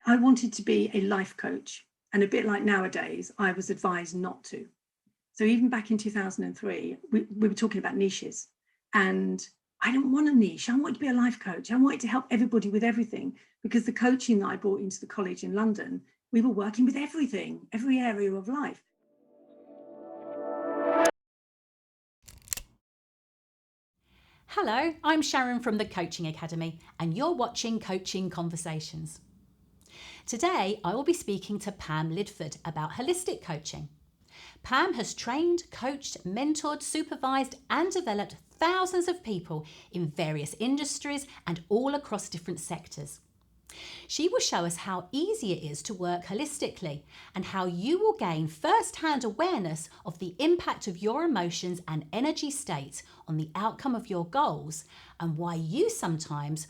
I wanted to be a life coach, and a bit like nowadays, I was advised not to. So even back in 2003, we were talking about niches, and I didn't want a niche. I wanted to be a life coach. I wanted to help everybody with everything, because the coaching that I brought into the college in London, we were working with everything, every area of life. Hello, I'm Sharon from the Coaching Academy, and you're watching Coaching Conversations. Today, I will be speaking to Pam Lidford about holistic coaching. Pam has trained, coached, mentored, supervised, and developed thousands of people in various industries and all across different sectors. She will show us how easy it is to work holistically and how you will gain first-hand awareness of the impact of your emotions and energy state on the outcome of your goals and why you sometimes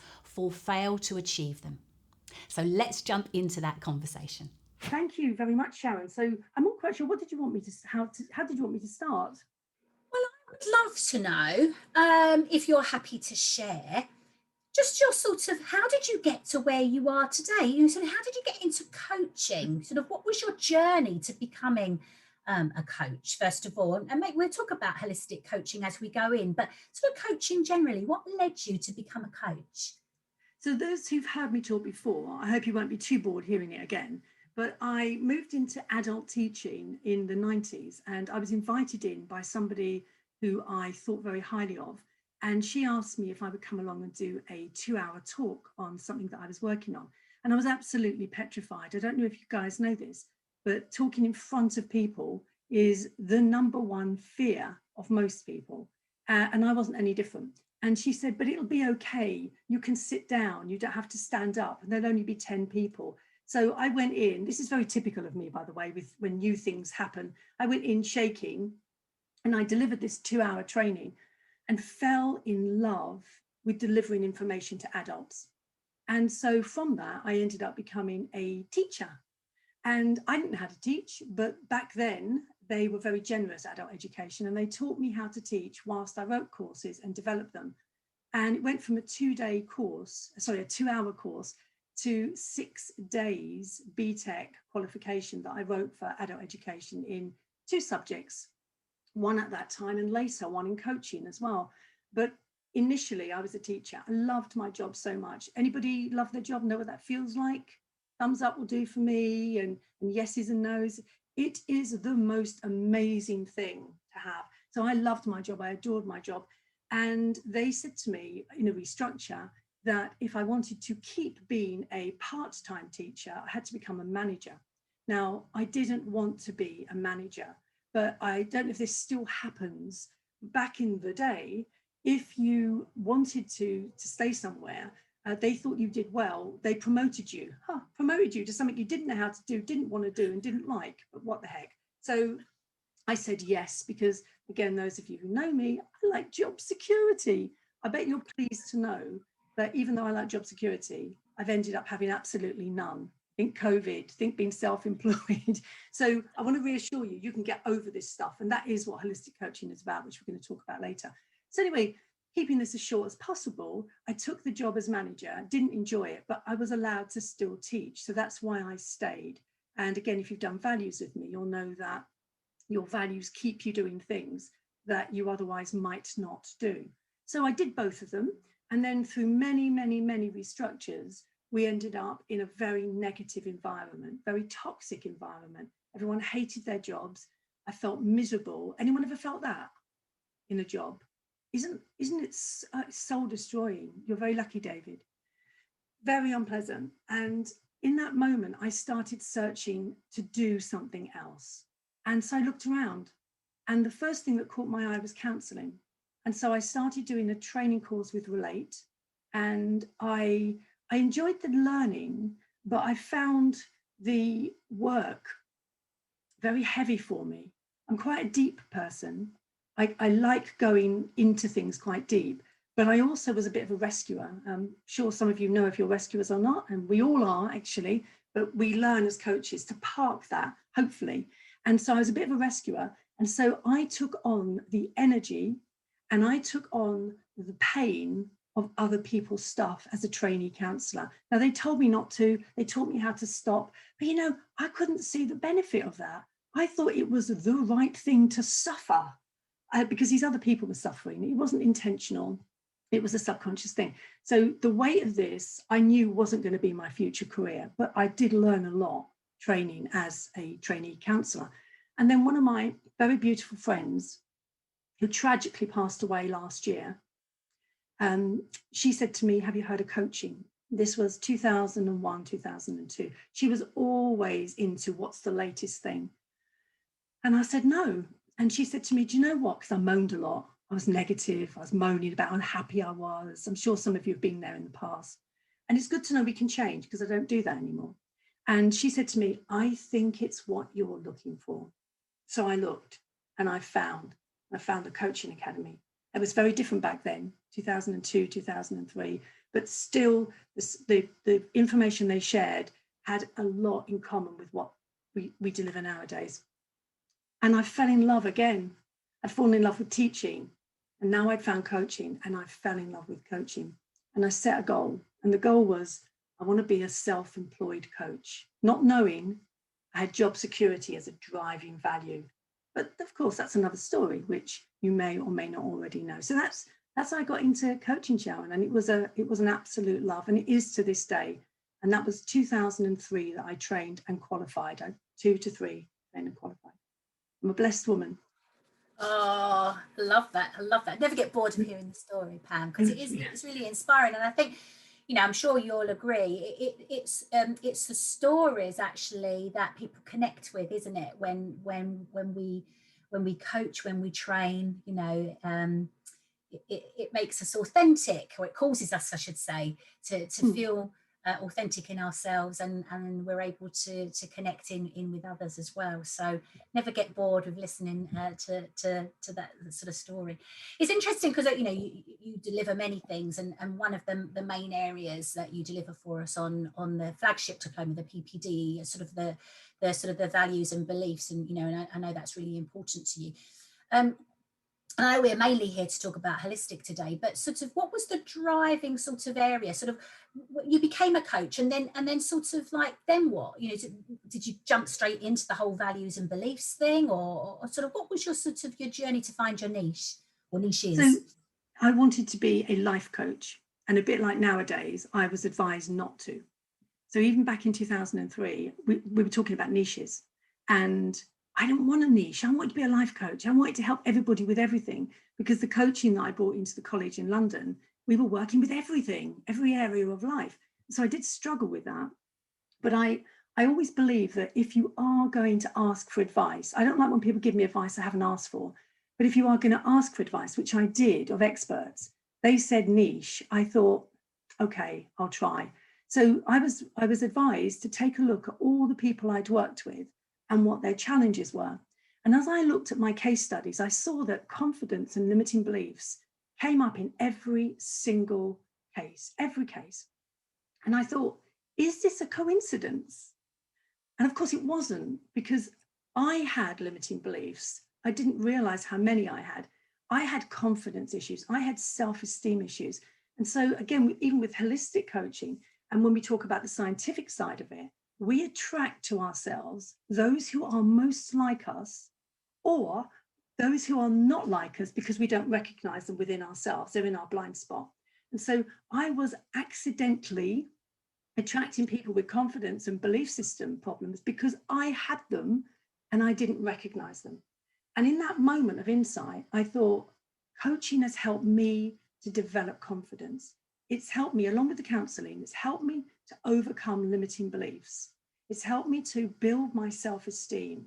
fail to achieve them. So let's jump into that conversation. Thank you very much, Sharon. So I'm not quite sure, what did you want me to, how did you want me to start? Well, I would love to know, if you're happy to share, just your sort of, how did you get to where you are today? Sort of, how did you get into coaching? Sort of, what was your journey to becoming a coach, first of all? And we'll talk about holistic coaching as we go in, but sort of coaching generally, what led you to become a coach? So those who've heard me talk before, I hope you won't be too bored hearing it again, but I moved into adult teaching in the 90s, and I was invited in by somebody who I thought very highly of. And she asked me if I would come along and do a 2-hour talk on something that I was working on. And I was absolutely petrified. I don't know if you guys know this, but talking in front of people is the number one fear of most people. And I wasn't any different. And she said, but it'll be okay. You can sit down. You don't have to stand up. And there'll only be 10 people. So I went in. This is very typical of me, by the way, with when new things happen. I went in shaking, and I delivered this 2-hour training and fell in love with delivering information to adults. And so from that, I ended up becoming a teacher. And I didn't know how to teach, but back then they were very generous, adult education, and they taught me how to teach whilst I wrote courses and developed them. And it went from a 2-hour course to 6 days BTEC qualification that I wrote for adult education in 2 subjects, one at that time and later one in coaching as well. But initially I was a teacher. I loved my job so much. Anybody love their job, know what that feels like? Thumbs up will do for me, and yeses and nos. It is the most amazing thing to have. So I loved my job. I adored my job. And they said to me in a restructure that if I wanted to keep being a part-time teacher, I had to become a manager. Now, I didn't want to be a manager, but I don't know if this still happens. Back in the day, if you wanted to stay somewhere, they thought you did well, they promoted you to something you didn't know how to do, didn't want to do, and didn't like, but what the heck. So I said yes, because again, those of you who know me, I like job security. I bet you're pleased to know that even though I like job security, I've ended up having absolutely none. Think COVID, think being self-employed. So I want to reassure you, you can get over this stuff. And that is what holistic coaching is about, which we're going to talk about later. So anyway, keeping this as short as possible, I took the job as manager, didn't enjoy it, but I was allowed to still teach. So that's why I stayed. And again, if you've done values with me, you'll know that your values keep you doing things that you otherwise might not do. So I did both of them. And then through many, many, many restructures, we ended up in a very negative environment, very toxic environment. Everyone hated their jobs. I felt miserable. Anyone ever felt that in a job? Isn't it soul destroying? You're very lucky, David. Very unpleasant. And in that moment, I started searching to do something else. And so I looked around, and the first thing that caught my eye was counseling. And so I started doing a training course with Relate, and I enjoyed the learning, but I found the work very heavy for me. I'm quite a deep person. I like going into things quite deep, but I also was a bit of a rescuer. I'm sure some of you know if you're rescuers or not, and we all are actually, but we learn as coaches to park that, hopefully. And so I was a bit of a rescuer. And so I took on the energy and I took on the pain of other people's stuff as a trainee counsellor. Now, they told me not to, they taught me how to stop, but you know, I couldn't see the benefit of that. I thought it was the right thing to suffer because these other people were suffering. It wasn't intentional. It was a subconscious thing. So the weight of this, I knew wasn't going to be my future career, but I did learn a lot training as a trainee counsellor. And then one of my very beautiful friends, who tragically passed away last year, she said to me, have you heard of coaching? This was 2001, 2002. She was always into what's the latest thing. And I said, no. And she said to me, do you know what? Because I moaned a lot. I was negative. I was moaning about how unhappy I was. I'm sure some of you have been there in the past. And it's good to know we can change, because I don't do that anymore. And she said to me, I think it's what you're looking for. So I looked and I found the coaching academy. It was very different back then, 2002, 2003, but still the information they shared had a lot in common with what we deliver nowadays. And I fell in love again. I'd fallen in love with teaching, and now I'd found coaching, and I fell in love with coaching. And I set a goal, and the goal was, I want to be a self-employed coach, not knowing I had job security as a driving value. But of course, that's another story, which you may or may not already know. So that's how I got into coaching, Sharon, and it was an absolute love, and it is to this day. And that was 2003 that I trained and qualified. 2 to 3 trained and qualified. I'm a blessed woman. Oh, I love that. I love that. I never get bored of hearing the story, Pam, because it's really inspiring. And I think, you know, I'm sure you'll agree, it's the stories actually that people connect with, isn't it? When we coach, when we train, you know, it makes us authentic, or it causes us, I should say, to feel authentic in ourselves, and we're able to connect in with others as well. So never get bored of listening to that sort of story. It's interesting because, you know, you deliver many things, and one of them, the main areas that you deliver for us on the flagship diploma, the PPD, sort of the values and beliefs, and, you know, and I know that's really important to you. I know we're mainly here to talk about holistic today, but sort of what was the driving sort of area? Sort of, you became a coach, and then sort of like, then what? You know, did you jump straight into the whole values and beliefs thing, or sort of what was your sort of your journey to find your niche or niches? So I wanted to be a life coach, and a bit like nowadays, I was advised not to. So even back in 2003, we were talking about niches, and I didn't want a niche. I wanted to be a life coach. I wanted to help everybody with everything, because the coaching that I brought into the college in London, we were working with everything, every area of life. So I did struggle with that. But I always believe that if you are going to ask for advice, I don't like when people give me advice I haven't asked for, but if you are going to ask for advice, which I did of experts, they said niche, I thought, okay, I'll try. So I was advised to take a look at all the people I'd worked with and what their challenges were. And as I looked at my case studies, I saw that confidence and limiting beliefs came up in every single case, every case. And I thought, is this a coincidence? And of course it wasn't, because I had limiting beliefs. I didn't realize how many I had. I had confidence issues. I had self-esteem issues. And so again, even with holistic coaching, and when we talk about the scientific side of it, we attract to ourselves those who are most like us, or those who are not like us, because we don't recognize them within ourselves. They're in our blind spot. And so I was accidentally attracting people with confidence and belief system problems because I had them and I didn't recognize them. And in that moment of insight, I thought, coaching has helped me to develop confidence. It's helped me, along with the counseling, it's helped me to overcome limiting beliefs. It's helped me to build my self-esteem.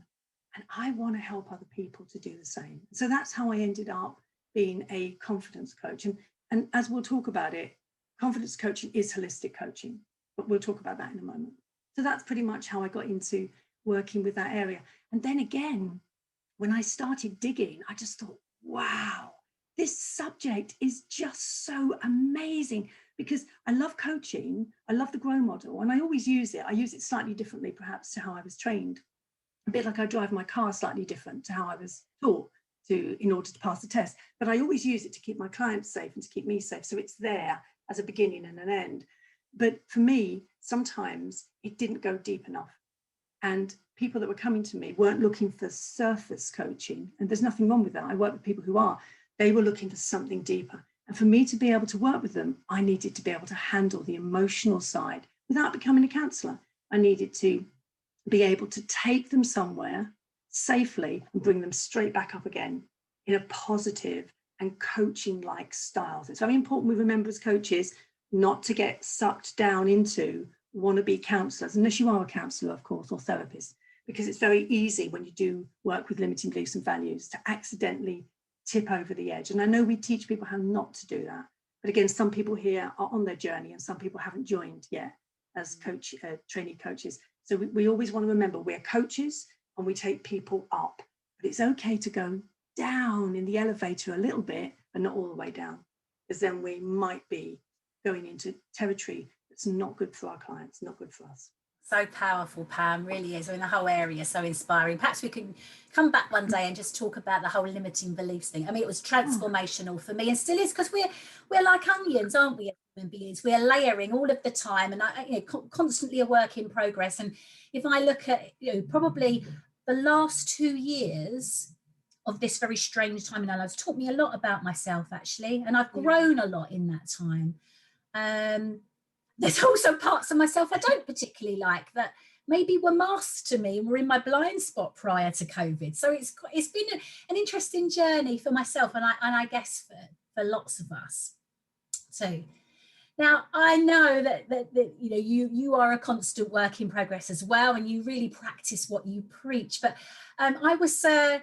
And I want to help other people to do the same. So that's how I ended up being a confidence coach. And as we'll talk about it, confidence coaching is holistic coaching, but we'll talk about that in a moment. So that's pretty much how I got into working with that area. And then again, when I started digging, I just thought, wow, this subject is just so amazing, because I love coaching. I love the GROW model, and I always use it. I use it slightly differently, perhaps, to how I was trained. A bit like I drive my car slightly different to how I was taught to in order to pass the test. But I always use it to keep my clients safe and to keep me safe. So it's there. as a beginning and an end. But for me, sometimes it didn't go deep enough. And people that were coming to me weren't looking for surface coaching. And there's nothing wrong with that. I work with people who are. They were looking for something deeper. And for me to be able to work with them, I needed to be able to handle the emotional side without becoming a counsellor. I needed to be able to take them somewhere safely and bring them straight back up again in a positive and coaching-like style. So it's very important we remember as coaches not to get sucked down into wannabe counsellors, unless you are a counsellor, of course, or therapist, because it's very easy when you do work with limiting beliefs and values to accidentally tip over the edge. And I know we teach people how not to do that. But again, some people here are on their journey and some people haven't joined yet as trainee coaches. So we always want to remember we're coaches and we take people up. But it's okay to go down in the elevator a little bit, but not all the way down, because then we might be going into territory that's not good for our clients, not good for us. So powerful, Pam, really is. I mean, the whole area is so inspiring. Perhaps we can come back one day and just talk about the whole limiting beliefs thing. I mean, it was transformational for me and still is, because we're like onions, aren't we, human beings? We're layering all of the time, and constantly a work in progress. And if I look at probably the last 2 years of this very strange time in our lives, taught me a lot about myself, actually, and I've grown a lot in that time. There's also parts of myself I don't particularly like that maybe were masked to me and were in my blind spot prior to COVID. So it's been an interesting journey for myself, and I guess for lots of us. So now I know that you are a constant work in progress as well, and you really practice what you preach. But I was so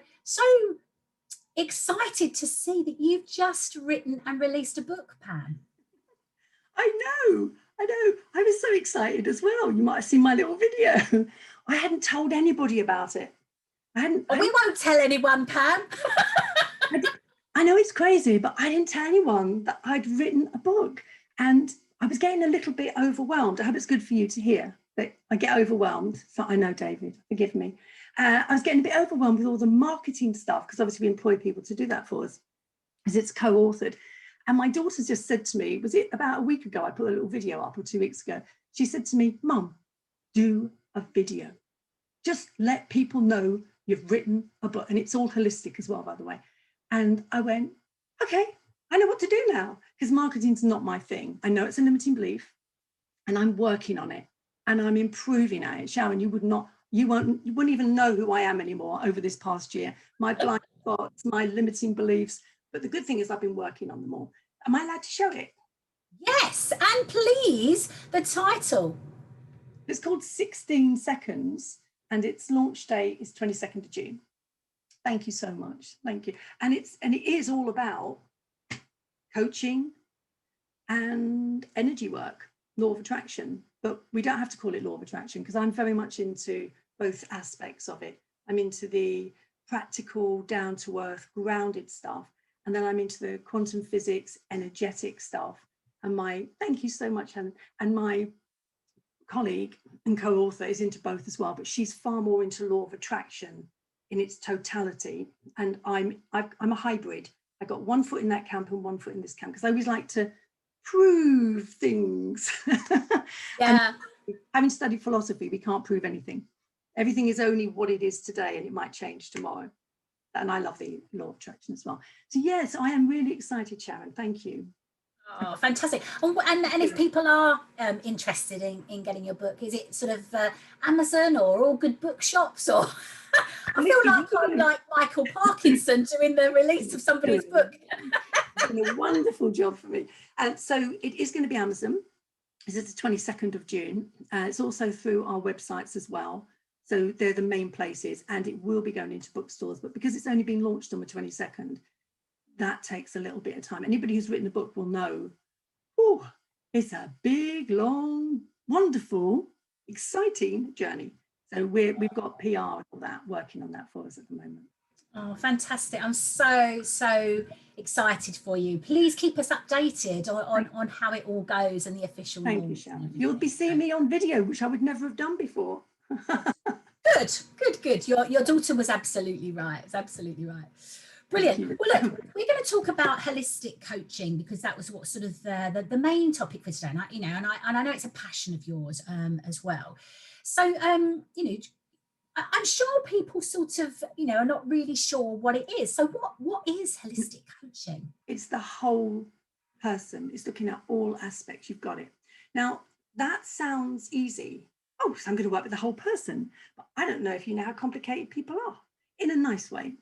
excited to see that you've just written and released a book, Pam. I know. I was so excited as well. You might have seen my little video. I hadn't told anybody about it. We won't tell anyone, Pam. I know it's crazy, but I didn't tell anyone that I'd written a book. And I was getting a little bit overwhelmed. I hope it's good for you to hear that I get overwhelmed. So I know, David, forgive me. I was getting a bit overwhelmed with all the marketing stuff, because obviously we employ people to do that for us, because it's co-authored. And my daughter just said to me, was it about a week ago? I put a little video up, or 2 weeks ago. She said to me, Mum, do a video. Just let people know you've written a book. And it's all holistic as well, by the way. And I went, okay, I know what to do now, because marketing's not my thing. I know it's a limiting belief and I'm working on it and I'm improving at it. Sharon, you wouldn't even know who I am anymore over this past year. My blind spots, my limiting beliefs. But the good thing is I've been working on them all. Am I allowed to show it? Yes, and please, the title. It's called 16 Seconds, and its launch date is 22nd of June. Thank you so much. Thank you. And it is all about coaching and energy work, law of attraction. But we don't have to call it law of attraction, because I'm very much into both aspects of it. I'm into the practical, down-to-earth, grounded stuff. And then I'm into the quantum physics, energetic stuff. And thank you so much, Helen. And my colleague and co-author is into both as well, but she's far more into law of attraction in its totality. And I'm a hybrid. I got 1 foot in that camp and 1 foot in this camp, because I always like to prove things. Yeah. And having studied philosophy, we can't prove anything. Everything is only what it is today, and it might change tomorrow. And I love the law of attraction as well. So yes, I am really excited, Sharon. Thank you. Oh, fantastic. And if people are interested in getting your book, is it sort of Amazon or all good bookshops? Or I feel like I'm like Michael Parkinson doing the release of somebody's book. Doing a wonderful job for me. And so it is going to be Amazon. This is the 22nd of June. It's also through our websites as well. So they're the main places, and it will be going into bookstores. But because it's only been launched on the 22nd, that takes a little bit of time. Anybody who's written a book will know, it's a big, long, wonderful, exciting journey. So we've got PR and all that working on that for us at the moment. Oh, fantastic. I'm so excited for you. Please keep us updated on how it all goes and the official launch. Thank you, Sharon. You'll be seeing me on video, which I would never have done before. Good. Your daughter was absolutely right. It's absolutely right. Brilliant. you. Well, look, we're going to talk about holistic coaching because that was what sort of the main topic for today. And I know it's a passion of yours as well. So, I'm sure people sort of, are not really sure what it is. So what is holistic coaching? It's the whole person. It's looking at all aspects. You've got it. Now, that sounds easy. Oh, so I'm going to work with the whole person. But I don't know if you know how complicated people are in a nice way.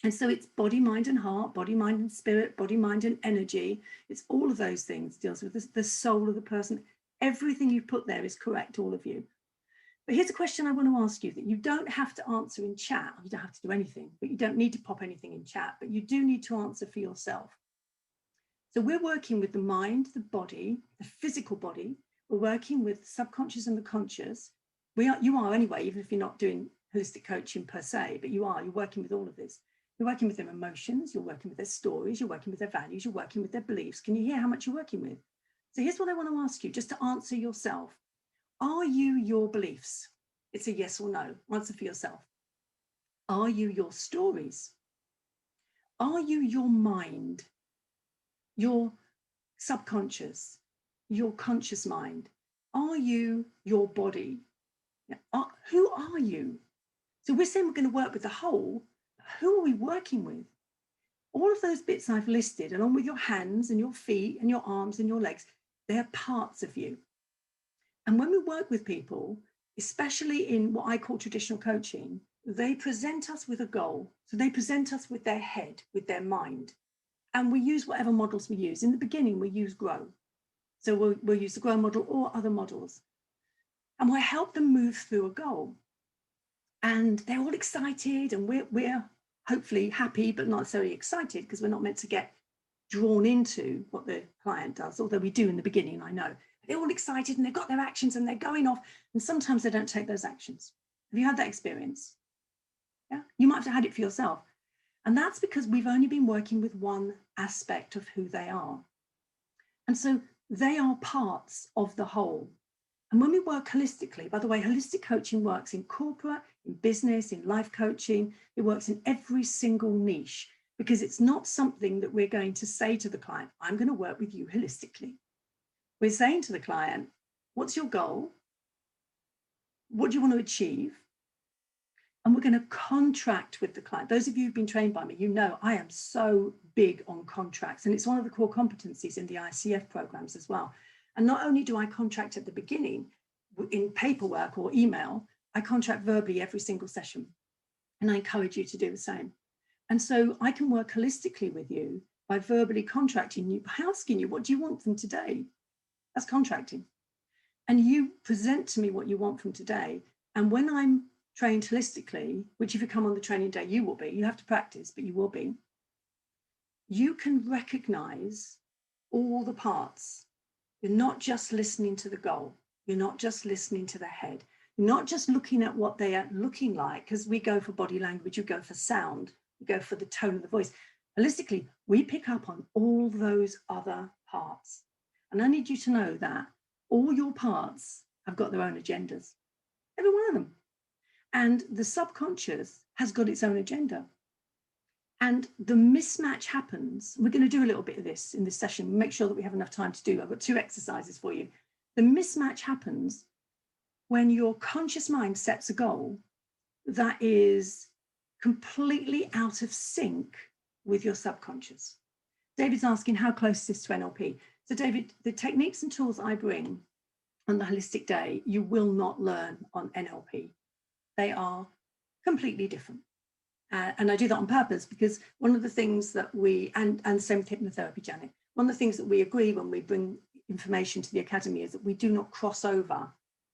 And so it's body, mind, and heart, body, mind, and spirit, body, mind, and energy. It's all of those things, deals with the soul of the person. Everything you put there is correct, all of you. But here's a question I want to ask you that you don't have to answer in chat. You don't have to do anything, but you don't need to pop anything in chat, but you do need to answer for yourself. So we're working with the mind, the body, the physical body. We're working with the subconscious and the conscious. You are anyway, even if you're not doing holistic coaching per se, but you're working with all of this. You're working with their emotions, you're working with their stories, you're working with their values, you're working with their beliefs. Can you hear how much you're working with? So here's what I want to ask you, just to answer yourself. Are you your beliefs? It's a yes or no. Answer for yourself. Are you your stories? Are you your mind, your subconscious, your conscious mind? Are you your body? Who are you? So we're saying we're going to work with the whole. Who are we working with? All of those bits I've listed, along with your hands and your feet and your arms and your legs, they're parts of you. And when we work with people, especially in what I call traditional coaching, they present us with a goal. So they present us with their head, with their mind. And we use whatever models we use. In the beginning, we use GROW. So we'll use the GROW model or other models. And we'll help them move through a goal. And they're all excited, and we're hopefully happy, but not necessarily excited, because we're not meant to get drawn into what the client does, although we do in the beginning, I know. They're all excited and they've got their actions and they're going off, and sometimes they don't take those actions. Have you had that experience? Yeah, you might have had it for yourself. And that's because we've only been working with one aspect of who they are. And so they are parts of the whole. And when we work holistically, by the way, holistic coaching works in corporate, in business, in life coaching. It works in every single niche, because it's not something that we're going to say to the client, I'm going to work with you holistically. We're saying to the client, what's your goal? What do you want to achieve? And we're going to contract with the client. Those of you who've been trained by me, you know I am so big on contracts, and it's one of the core competencies in the ICF programs as well. And not only do I contract at the beginning in paperwork or email, I contract verbally every single session. And I encourage you to do the same. And so I can work holistically with you by verbally contracting you, by asking you, what do you want from today? That's contracting. And you present to me what you want from today. And when I'm trained holistically, which if you come on the training day, you will be, you have to practice, but you will be, you can recognize all the parts. You're not just listening to the goal. You're not just listening to the head. You're not just looking at what they are looking like, because we go for body language, you go for sound, you go for the tone of the voice. Holistically, we pick up on all those other parts. And I need you to know that all your parts have got their own agendas, every one of them. And the subconscious has got its own agenda. And the mismatch happens. We're going to do a little bit of this in this session, make sure that we have enough time to do. I've got 2 exercises for you. The mismatch happens when your conscious mind sets a goal that is completely out of sync with your subconscious. David's asking, how close is this to NLP? So David, the techniques and tools I bring on the Holistic Day, you will not learn on NLP. They are completely different. And I do that on purpose, because one of the things that and same with hypnotherapy, Janet, one of the things that we agree when we bring information to the Academy is that we do not cross over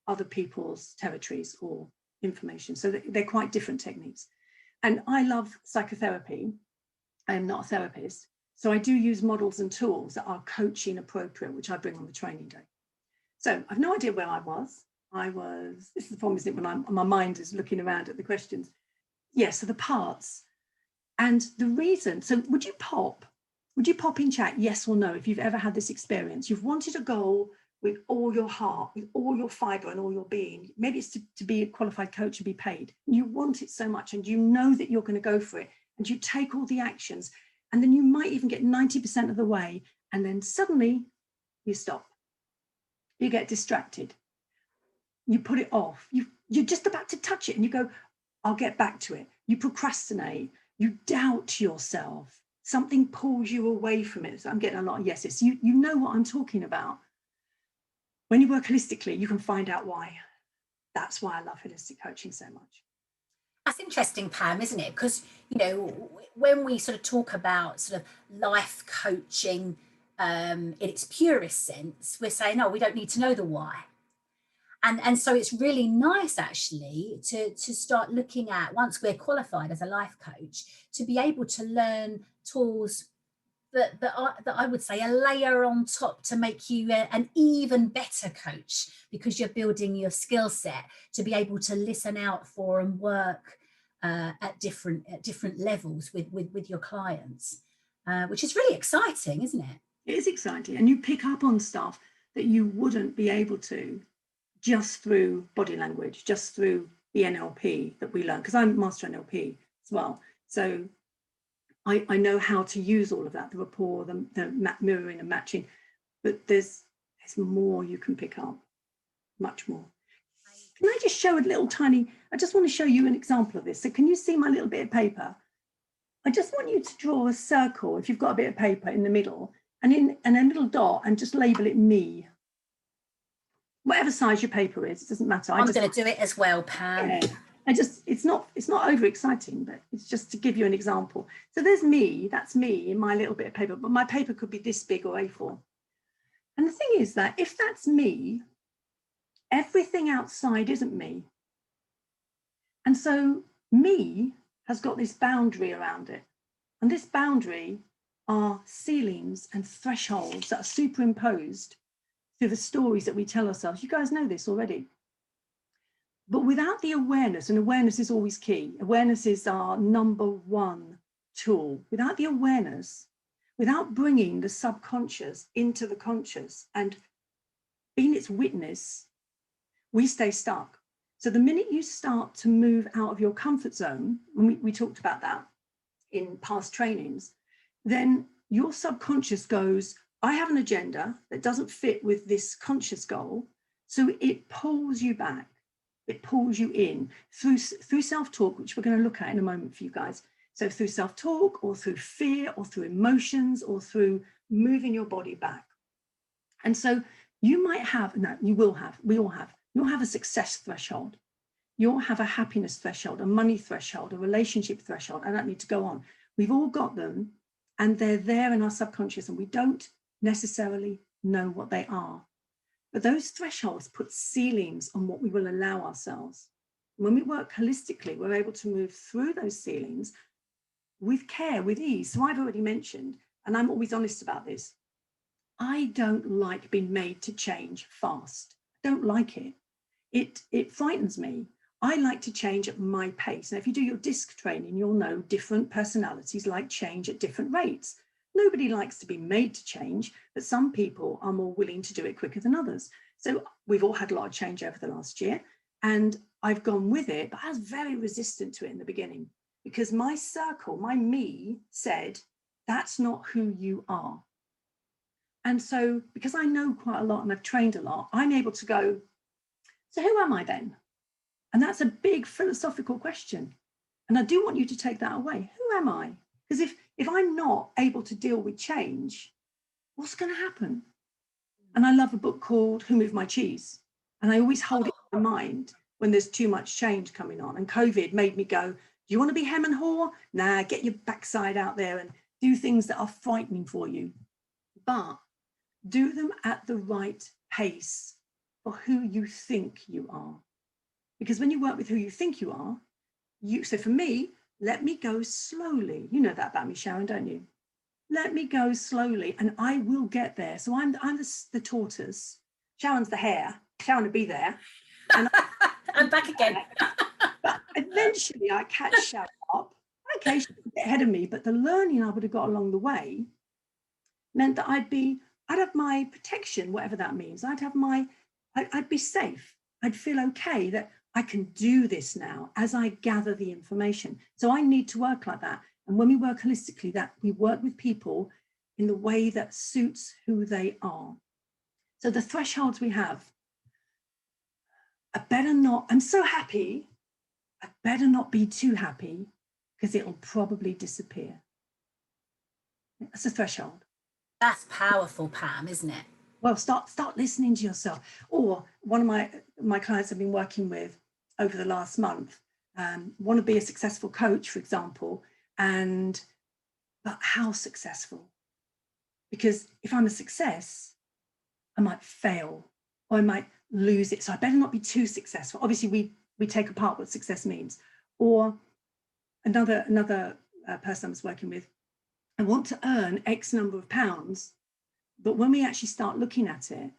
other people's territories or information. So they're quite different techniques. And I love psychotherapy. I am not a therapist. So I do use models and tools that are coaching appropriate, which I bring on the training day. So I've no idea where I was. This is the problem, isn't it, when my mind is looking around at the questions. Yes, so the parts. And the reason, so would you pop in chat, yes or no, if you've ever had this experience? You've wanted a goal with all your heart, with all your fiber and all your being. Maybe it's to be a qualified coach and be paid. You want it so much, and you know that you're going to go for it, and you take all the actions, and then you might even get 90% of the way, and then suddenly you stop. You get distracted. You put it off. You're just about to touch it and you go, I'll get back to it. You procrastinate. You doubt yourself. Something pulls you away from it. So I'm getting a lot of yeses. You know what I'm talking about. When you work holistically, you can find out why. That's why I love holistic coaching so much. That's interesting, Pam, isn't it? Because, you know, when we sort of talk about sort of life coaching in its purest sense, we're saying, oh, we don't need to know the why. And so it's really nice actually to start looking at, once we're qualified as a life coach, to be able to learn tools that I would say a layer on top to make you an even better coach, because you're building your skill set to be able to listen out for and work at different levels with your clients, which is really exciting, isn't it? It is exciting, and you pick up on stuff that you wouldn't be able to just through body language, just through the NLP that we learn, because I'm master NLP as well. So I know how to use all of that, the rapport, the mirroring and matching, but there's more you can pick up, much more. Can I just show a little tiny, I just want to show you an example of this. So can you see my little bit of paper? I just want you to draw a circle, if you've got a bit of paper, in the middle, and a little dot, and just label it me. Whatever size your paper is, it doesn't matter. I'm going to do it as well, Pam. Yeah. It's not overexciting, but it's just to give you an example. So there's me, that's me in my little bit of paper, but my paper could be this big or A4. And the thing is that if that's me, everything outside isn't me. And so me has got this boundary around it. And this boundary are ceilings and thresholds that are superimposed through the stories that we tell ourselves. You guys know this already. But without the awareness, and awareness is always key, awareness is our number one tool. Without the awareness, without bringing the subconscious into the conscious and being its witness, we stay stuck. So the minute you start to move out of your comfort zone, and we talked about that in past trainings, then your subconscious goes, I have an agenda that doesn't fit with this conscious goal. So it pulls you back. It pulls you in through self-talk, which we're going to look at in a moment for you guys. So through self-talk, or through fear, or through emotions, or through moving your body back. And so you might have, no, you will have, we all have, you'll have a success threshold. You'll have a happiness threshold, a money threshold, a relationship threshold. I don't need to go on. We've all got them, and they're there in our subconscious, and we don't necessarily know what they are. But those thresholds put ceilings on what we will allow ourselves. When we work holistically, we're able to move through those ceilings with care, with ease. So I've already mentioned, and I'm always honest about this, I don't like being made to change fast. I don't like it. It frightens me. I like to change at my pace. Now, if you do your DISC training, you'll know different personalities like change at different rates. Nobody likes to be made to change, but some people are more willing to do it quicker than others. So we've all had a lot of change over the last year, and I've gone with it, but I was very resistant to it in the beginning, because my circle, my me, said, that's not who you are. And so because I know quite a lot and I've trained a lot, I'm able to go, so who am I then? And that's a big philosophical question. And I do want you to take that away. Who am I? Because if I'm not able to deal with change, what's going to happen? And I love a book called Who Moved My Cheese? And I always hold it in my mind when there's too much change coming on. And COVID made me go, do you want to be hem and haw? Nah, get your backside out there and do things that are frightening for you. But do them at the right pace for who you think you are. Because when you work with who you think you are, so for me, let me go slowly. You know that about me, Sharon, don't you? Let me go slowly and I will get there. So I'm the tortoise. Sharon's the hare. Sharon will be there. And I'm back again. But eventually I catch Sharon up. Okay, she's a bit ahead of me, but the learning I would have got along the way meant that I'd have my protection, whatever that means. I'd be safe. I'd feel okay that I can do this now as I gather the information. So I need to work like that. And when we work holistically, that we work with people in the way that suits who they are. So the thresholds we have, I better not, I'm so happy, I better not be too happy because it'll probably disappear. That's a threshold. That's powerful, Pam, isn't it? Well, start listening to yourself. Or one of my clients I've been working with over the last month want to be a successful coach, for example, but how successful? Because if I'm a success, I might fail or I might lose it. So I better not be too successful. Obviously, we take apart what success means. Or another person I was working with, I want to earn X number of pounds, but when we actually start looking at it,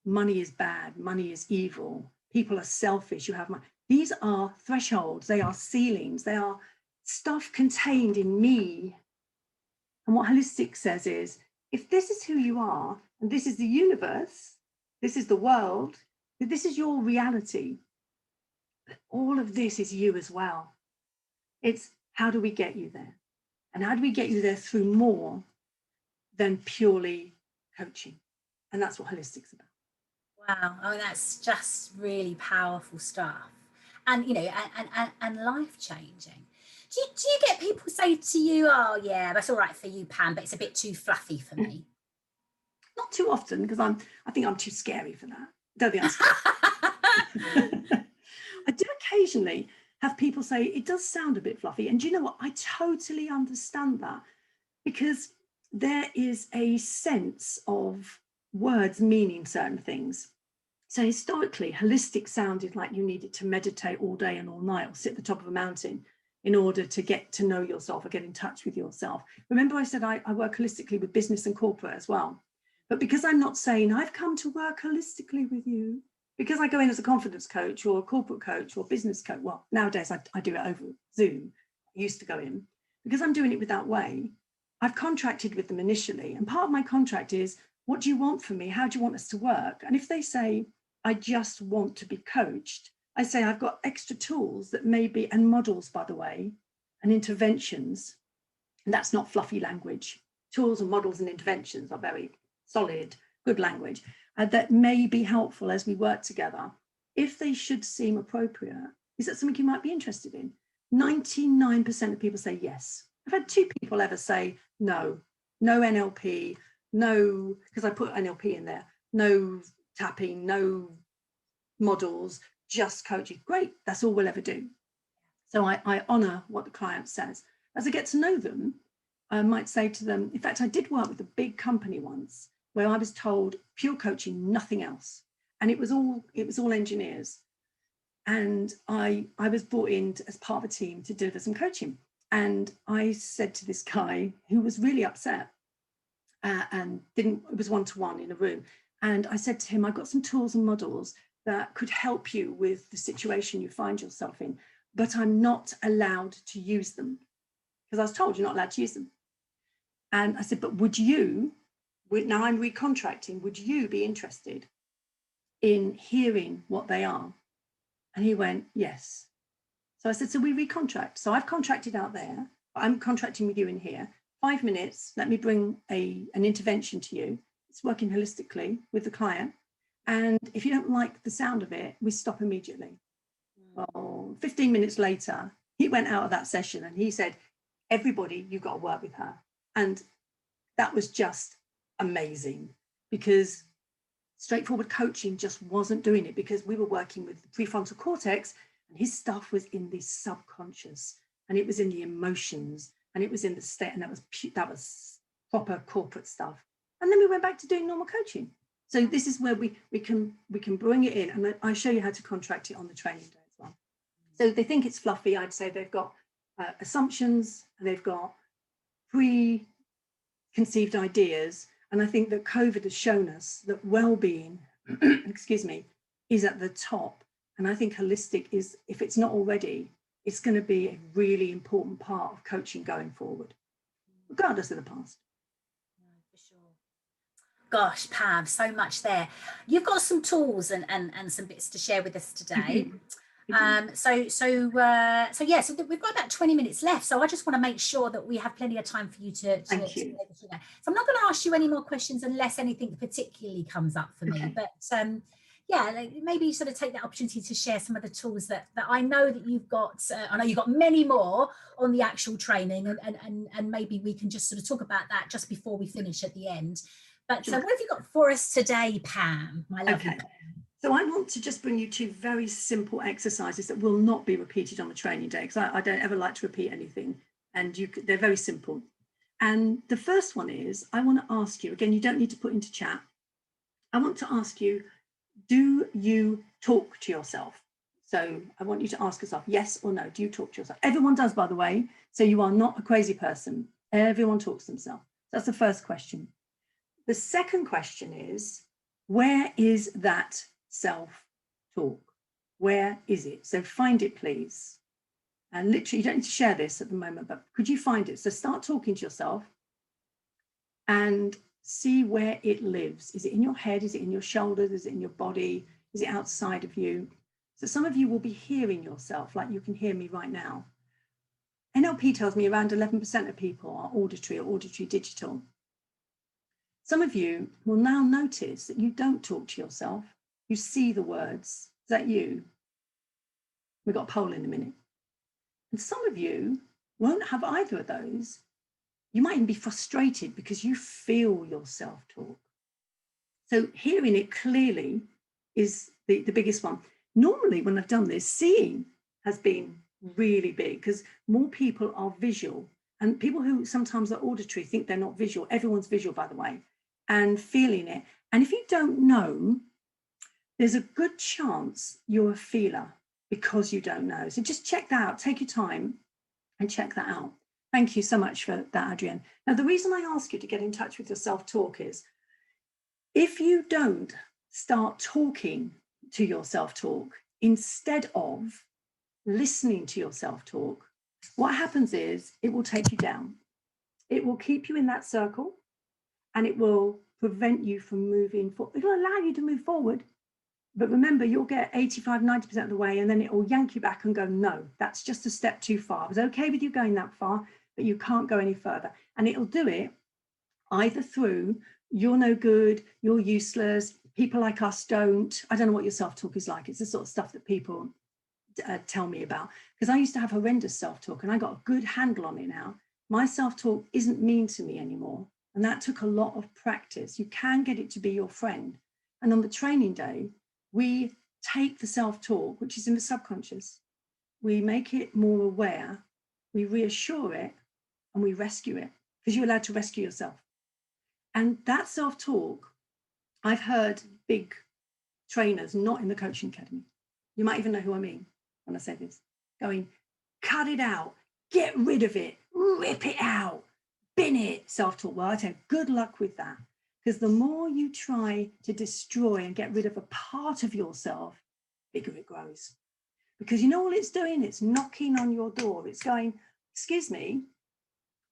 money is bad, money is evil, people are selfish, you have money. These are thresholds, they are ceilings, they are stuff contained in me. And what holistic says is, if this is who you are, and this is the universe, this is the world, this is your reality, all of this is you as well. It's how do we get you there? And how do we get you there through more than purely coaching? And that's what holistic's about. Wow. Oh, that's just really powerful stuff. And, you know, and life changing. Do you get people say to you, oh, yeah, that's all right for you, Pam, but it's a bit too fluffy for me? Not too often, because I think I'm too scary for that. Don't think I'm scary. I do occasionally have people say, it does sound a bit fluffy. And do you know what? I totally understand that, because there is a sense of words meaning certain things. So historically, holistic sounded like you needed to meditate all day and all night or sit at the top of a mountain in order to get to know yourself or get in touch with yourself. Remember I said I work holistically with business and corporate as well. But because I'm not saying I've come to work holistically with you, because I go in as a confidence coach or a corporate coach or business coach, well, nowadays I do it over Zoom. I used to go in. Because I'm doing it with that way, I've contracted with them initially. And part of my contract is, what do you want from me? How do you want us to work? And if they say, I just want to be coached, I say, I've got extra tools that may be, and models, by the way, and interventions. And that's not fluffy language. Tools and models and interventions are very solid, good language that may be helpful as we work together. If they should seem appropriate, is that something you might be interested in? 99% of people say yes. I've had 2 people ever say no NLP, no, because I put NLP in there, no tapping, no models, just coaching. Great, that's all we'll ever do. So I honor what the client says. As I get to know them, I might say to them, in fact, I did work with a big company once where I was told pure coaching, nothing else. And it was all engineers. And I was brought in as part of a team to deliver some coaching. And I said to this guy who was really upset and it was one-to-one in a room. And I said to him, I've got some tools and models that could help you with the situation you find yourself in, but I'm not allowed to use them because I was told you're not allowed to use them. And I said, but would you, now I'm recontracting, would you be interested in hearing what they are? And he went, yes. So I said, so we recontract. So I've contracted out there, but I'm contracting with you in here. 5 minutes, let me bring an intervention to you. It's working holistically with the client. And if you don't like the sound of it, we stop immediately. Well, 15 minutes later, he went out of that session and he said, everybody, you've got to work with her. And that was just amazing, because straightforward coaching just wasn't doing it, because we were working with the prefrontal cortex and his stuff was in the subconscious and it was in the emotions and it was in the state, and that was proper corporate stuff. And then we went back to doing normal coaching. So this is where we can bring it in, and I show you how to contract it on the training day as well. So they think it's fluffy. I'd say they've got assumptions and they've got preconceived ideas. And I think that COVID has shown us that well-being, excuse me, is at the top. And I think holistic is, if it's not already, it's going to be a really important part of coaching going forward, regardless of the past. Gosh, Pam, so much there. You've got some tools and some bits to share with us today. So yeah, so we've got about 20 minutes left. So I just want to make sure that we have plenty of time for you to Thank you. be able to that. So I'm not going to ask you any more questions unless anything particularly comes up for me. Okay. But yeah, like maybe sort of take that opportunity to share some of the tools that I know that you've got. I know you've got many more on the actual training, and maybe we can just sort of talk about that just before we finish at the end. But Sure. what have you got for us today, Pam? My lovely Okay. Pam. So I want to just bring you two very simple exercises that will not be repeated on the training day, because I don't ever like to repeat anything, and they're very simple. And the first one is, I want to ask you, again, you don't need to put into chat. I want to ask you, do you talk to yourself? So I want you to ask yourself, yes or no, do you talk to yourself? Everyone does, by the way, so you are not a crazy person. Everyone talks to themselves. That's the first question. The second question is, where is that self-talk? Where is it? So find it, please. And literally, you don't need to share this at the moment, but could you find it? So start talking to yourself and see where it lives. Is it in your head? Is it in your shoulders? Is it in your body? Is it outside of you? So some of you will be hearing yourself like you can hear me right now. NLP tells me around 11% of people are auditory or auditory digital. Some of you will now notice that you don't talk to yourself. You see the words. Is that you? We've got a poll in a minute. And some of you won't have either of those. You might even be frustrated because you feel your self-talk. So hearing it clearly is the biggest one. Normally, when I've done this, seeing has been really big because more people are visual. And people who sometimes are auditory think they're not visual. Everyone's visual, by the way, and feeling it. And if you don't know, there's a good chance you're a feeler because you don't know. So just check that out. Take your time and check that out. Thank you so much for that, Adrienne. Now, the reason I ask you to get in touch with your self-talk is if you don't start talking to your self-talk instead of listening to your self-talk, what happens is it will take you down. It will keep you in that circle and it will prevent you from moving forward. It will allow you to move forward. But remember, you'll get 85, 90% of the way, and then it will yank you back and go, no, that's just a step too far. I was okay with you going that far, but you can't go any further. And it'll do it either through, you're no good, you're useless, people like us don't. I don't know what your self-talk is like. It's the sort of stuff that people tell me about. Because I used to have horrendous self-talk, and I got a good handle on it now. My self-talk isn't mean to me anymore. And that took a lot of practice. You can get it to be your friend. And on the training day, we take the self-talk, which is in the subconscious, we make it more aware, we reassure it, and we rescue it, because you're allowed to rescue yourself. And that self-talk, I've heard big trainers, not in the coaching academy, you might even know who I mean when I say this, going, cut it out, get rid of it, rip it out, bin it, self-talk. Well, I tell you, good luck with that. Because the more you try to destroy and get rid of a part of yourself, bigger it grows. Because you know all it's doing? It's knocking on your door. It's going, excuse me,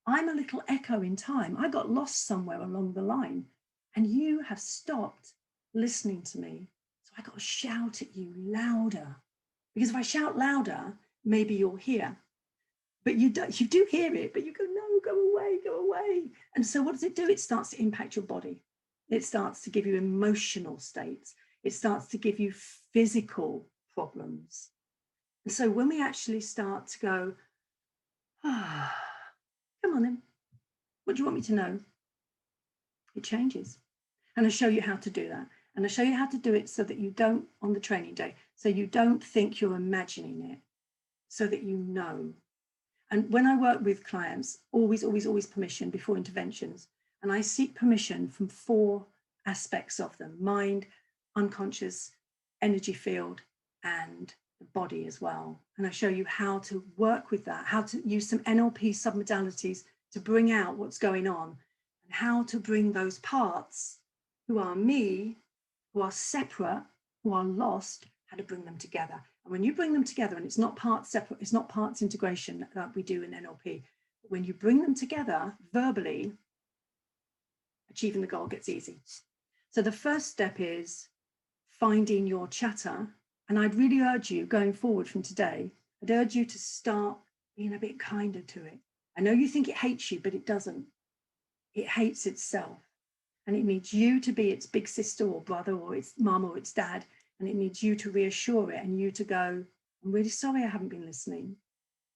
I'm a little echo in time. I got lost somewhere along the line and you have stopped listening to me. So I got to shout at you louder. Because if I shout louder, maybe you'll hear. But you do hear it, but you go, no, go away, go away. And so what does it do? It starts to impact your body. It starts to give you emotional states. It starts to give you physical problems. And so when we actually start to go, come on then, what do you want me to know? It changes. And I'll show you how to do that. And I'll show you how to do it so that you don't, on the training day, so you don't think you're imagining it, so that you know. And when I work with clients, always permission before interventions. And I seek permission from 4 aspects of them: mind, unconscious, energy field, and the body as well. And I show you how to work with that, how to use some NLP submodalities to bring out what's going on, and how to bring those parts who are me, who are separate, who are lost, how to bring them together. And when you bring them together, and it's not parts separate, it's not parts integration that we do in NLP, but when you bring them together verbally, achieving the goal gets easy. So the first step is finding your chatter And I'd really urge you going forward from today, I'd urge you to start being a bit kinder to it. I know you think it hates you, but it doesn't. It hates itself. And it needs you to be its big sister or brother or its mum or its dad. And it needs you to reassure it and you to go, I'm really sorry I haven't been listening.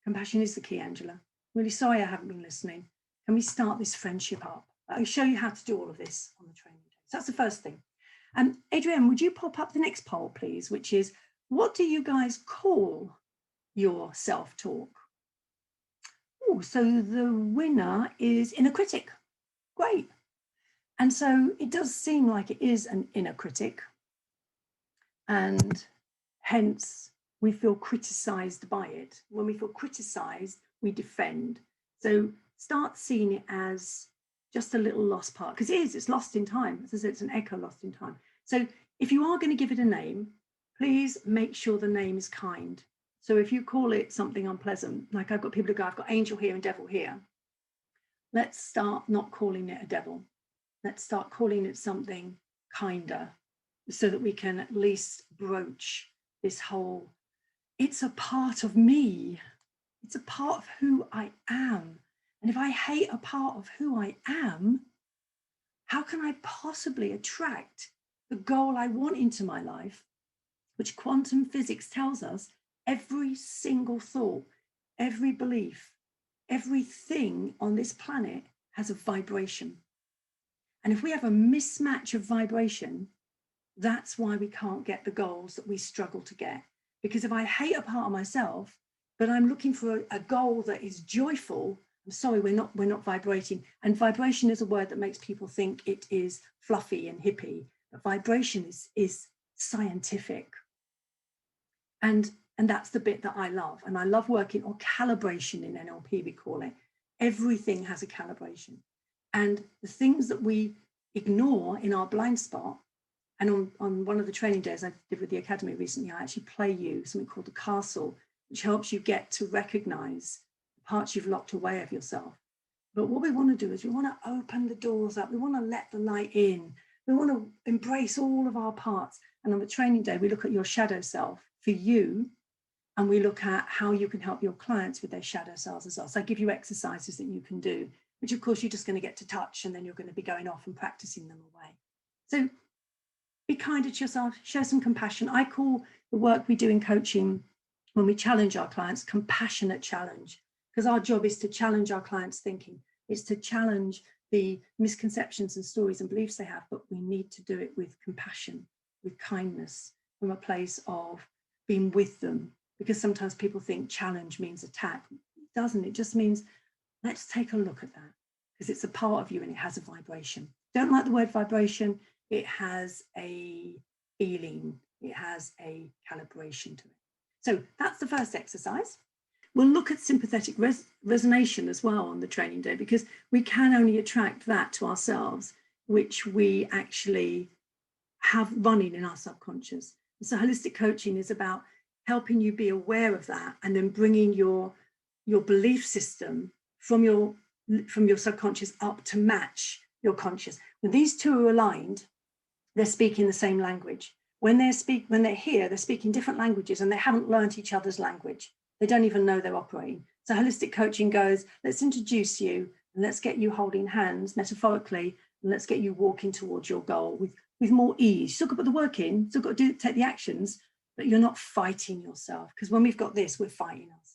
Compassion is the key, Angela. I'm really sorry I haven't been listening. Can we start this friendship up? I'll show you how to do all of this on the training day. So that's the first thing. Adrienne, would you pop up the next poll, please, which is, what do you guys call your self-talk? Oh, so the winner is inner critic. Great. And so it does seem like it is an inner critic. And hence, we feel criticized by it. When we feel criticized, we defend. So start seeing it as just a little lost part, because it's lost in time. As I said, it's an echo lost in time. So if you are going to give it a name, please make sure the name is kind. So if you call it something unpleasant, like I've got people who go, I've got angel here and devil here. Let's start not calling it a devil. Let's start calling it something kinder so that we can at least broach this whole, it's a part of me. It's a part of who I am. And if I hate a part of who I am, how can I possibly attract the goal I want into my life, which quantum physics tells us every single thought, every belief, everything on this planet has a vibration. And if we have a mismatch of vibration, that's why we can't get the goals that we struggle to get. Because if I hate a part of myself, but I'm looking for a goal that is joyful, I'm sorry, we're not vibrating. And vibration is a word that makes people think it is fluffy and hippie. But vibration is scientific. And that's the bit that I love. And I love working, or calibration in NLP, we call it. Everything has a calibration. And the things that we ignore in our blind spot, and on one of the training days I did with the Academy recently, I actually play you something called the castle, which helps you get to recognize the parts you've locked away of yourself. But what we want to do is we want to open the doors up. We want to let the light in. We want to embrace all of our parts. And on the training day, we look at your shadow self for you, and we look at how you can help your clients with their shadow selves as well. So I give you exercises that you can do, which of course you're just going to get to touch, and then you're going to be going off and practicing them away. So be kinder to yourself, show some compassion. I call the work we do in coaching, when we challenge our clients, compassionate challenge, because our job is to challenge our clients' thinking. It's to challenge the misconceptions and stories and beliefs they have, but we need to do it with compassion, with kindness, from a place of being with them. Because sometimes people think challenge means attack. It doesn't. It just means, let's take a look at that, because it's a part of you and it has a vibration. Don't like the word vibration. It has a feeling. It has a calibration to it. So that's the first exercise. We'll look at sympathetic resonation as well on the training day, because we can only attract that to ourselves, which we actually have running in our subconscious. And so holistic coaching is about helping you be aware of that, and then bringing your belief system from your subconscious up to match your conscious. When these two are aligned, they're speaking the same language. When they're here, they're speaking different languages, and they haven't learnt each other's language. They don't even know they're operating. So holistic coaching goes, let's introduce you, and let's get you holding hands metaphorically, and let's get you walking towards your goal with more ease. Still got to put the work in, still got to take the actions, but you're not fighting yourself. Because when we've got this, we're fighting ourselves.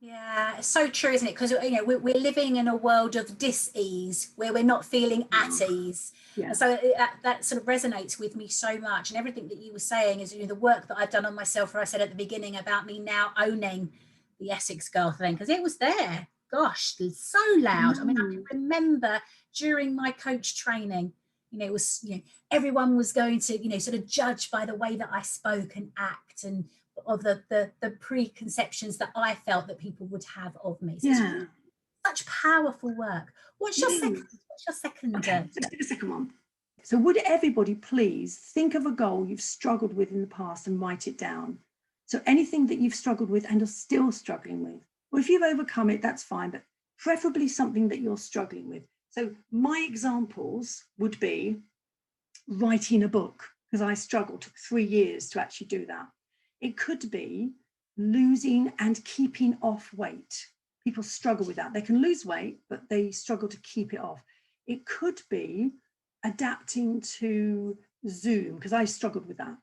Yeah, it's so true, isn't it? Because we're living in a world of dis-ease, where we're not feeling at ease. Yeah. And so that sort of resonates with me so much. And everything that you were saying is, the work that I've done on myself, where I said at the beginning about me now owning the Essex girl thing, because it was there. Gosh, it's so loud. I mean, I can remember during my coach training, it was, everyone was going to, sort of judge by the way that I spoke and act, and of the preconceptions that I felt that people would have of me. So it's such powerful work. What's your second? Okay, let's do the second one. So would everybody please think of a goal you've struggled with in the past and write it down? So anything that you've struggled with and are still struggling with, or if you've overcome it, that's fine, but preferably something that you're struggling with. So my examples would be writing a book, because I struggled, took 3 years to actually do that. It could be losing and keeping off weight. People struggle with that. They can lose weight, but they struggle to keep it off. It could be adapting to Zoom, because I struggled with that.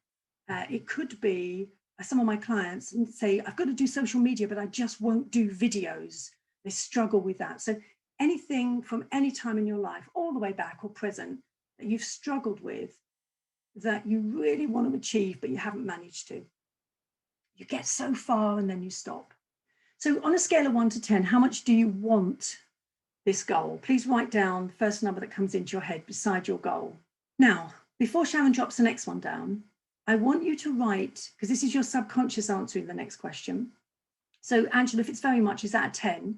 It could be some of my clients say, I've got to do social media, but I just won't do videos. They struggle with that. So anything from any time in your life, all the way back or present, that you've struggled with, that you really want to achieve, but you haven't managed to. You get so far and then you stop. So on a scale of 1 to 10, how much do you want this goal? Please write down the first number that comes into your head beside your goal. Now, before Sharon drops the next one down, I want you to write, because this is your subconscious answering the next question. So Angela, if it's very much, is that a 10?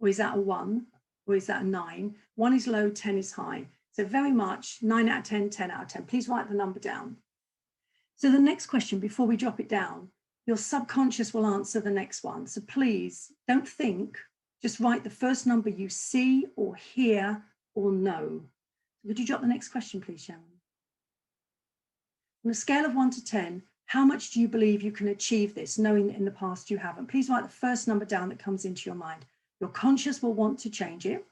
Or is that a 1? Or is that a 9? 1 is low, 10 is high. So very much, 9 out of 10, 10 out of 10. Please write the number down. So the next question, before we drop it down, your subconscious will answer the next one. So please don't think, just write the first number you see or hear or know. Would you drop the next question, please, Sharon? On a scale of 1 to 10, how much do you believe you can achieve this, knowing that in the past you haven't? Please write the first number down that comes into your mind. Your conscious will want to change it.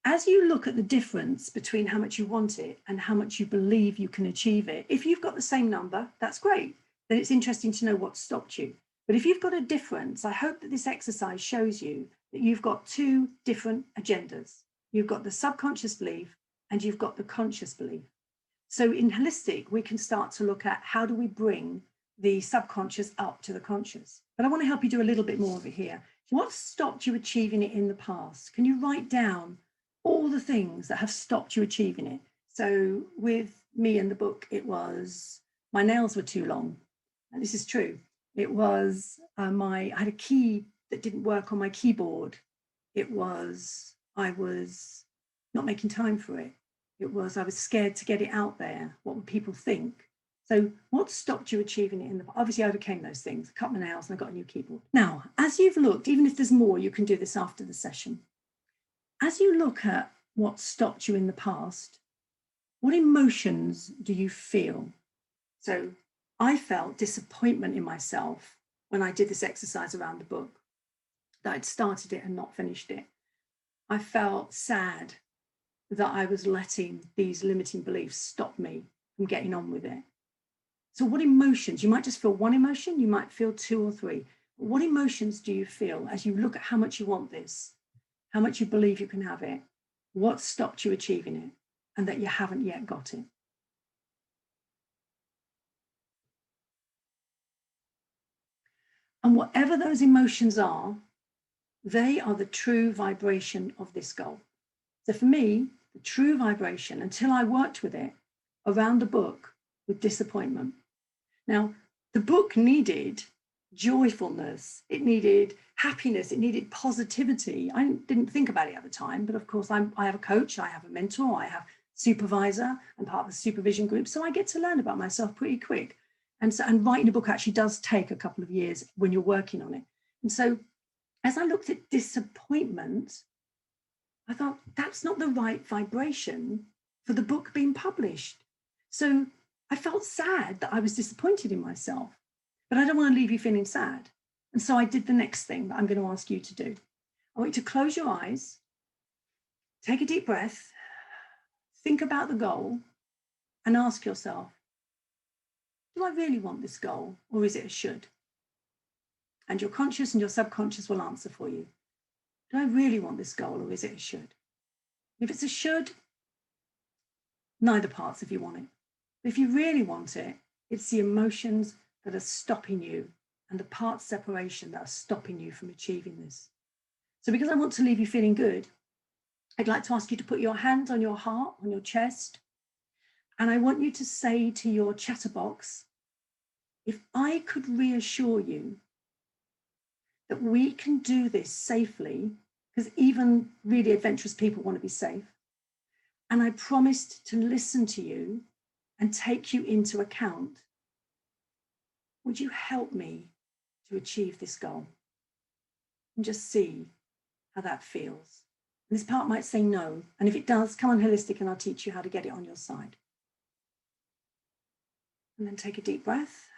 As you look at the difference between how much you want it and how much you believe you can achieve it, if you've got the same number, that's great. Then it's interesting to know what stopped you. But if you've got a difference, I hope that this exercise shows you that you've got 2 different agendas. You've got the subconscious belief and you've got the conscious belief. So in holistic, we can start to look at how do we bring the subconscious up to the conscious. But I want to help you do a little bit more of it here. What stopped you achieving it in the past? Can you write down all the things that have stopped you achieving it? So with me in the book, it was my nails were too long. And this is true. It was I had a key that didn't work on my keyboard. It was I was not making time for it. It was I was scared to get it out there. What would people think? So what stopped you achieving it obviously I overcame those things, cut my nails and I got a new keyboard. Now, as you've looked, even if there's more, you can do this after the session. As you look at what stopped you in the past, what emotions do you feel? So I felt disappointment in myself when I did this exercise around the book, that I'd started it and not finished it. I felt sad that I was letting these limiting beliefs stop me from getting on with it. So what emotions? You might just feel one emotion, you might feel 2 or 3. What emotions do you feel as you look at how much you want this, how much you believe you can have it, what stopped you achieving it, and that you haven't yet got it? And whatever those emotions are, they are the true vibration of this goal. So for me, the true vibration, until I worked with it around the book, with disappointment. Now, the book needed joyfulness, it needed happiness, it needed positivity. I didn't think about it at the time, but of course I have a coach, I have a mentor, I have supervisor, I'm part of the supervision group, so I get to learn about myself pretty quick. And writing a book actually does take a couple of years when you're working on it. And so as I looked at disappointment, I thought that's not the right vibration for the book being published. So I felt sad that I was disappointed in myself, but I don't want to leave you feeling sad. And so I did the next thing that I'm going to ask you to do. I want you to close your eyes, take a deep breath, think about the goal, and ask yourself, do I really want this goal, or is it a should? And your conscious and your subconscious will answer for you. Do I really want this goal, or is it a should? If it's a should, neither parts if you want it. But if you really want it, it's the emotions that are stopping you and the part separation that are stopping you from achieving this. So because I want to leave you feeling good, I'd like to ask you to put your hand on your heart, on your chest, and I want you to say to your chatterbox, if I could reassure you that we can do this safely, because even really adventurous people want to be safe, and I promised to listen to you and take you into account, would you help me to achieve this goal? And just see how that feels. And this part might say no, and if it does, come on Holistic and I'll teach you how to get it on your side. And then take a deep breath.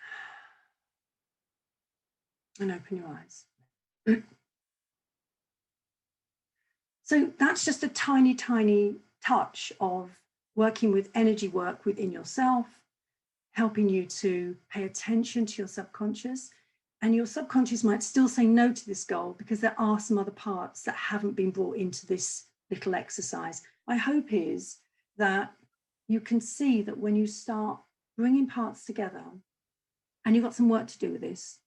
And open your eyes. So that's just a tiny, tiny touch of working with energy work within yourself, helping you to pay attention to your subconscious. And your subconscious might still say no to this goal because there are some other parts that haven't been brought into this little exercise. My hope is that you can see that when you start bringing parts together, and you've got some work to do with this,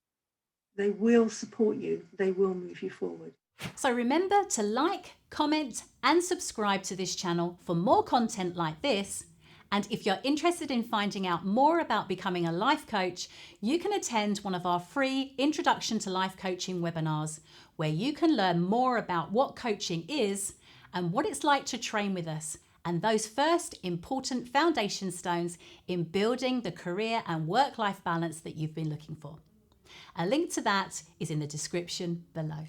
they will support you, they will move you forward. So remember to like, comment and subscribe to this channel for more content like this. And if you're interested in finding out more about becoming a life coach, you can attend one of our free Introduction to Life Coaching webinars, where you can learn more about what coaching is and what it's like to train with us, and those first important foundation stones in building the career and work-life balance that you've been looking for. A link to that is in the description below.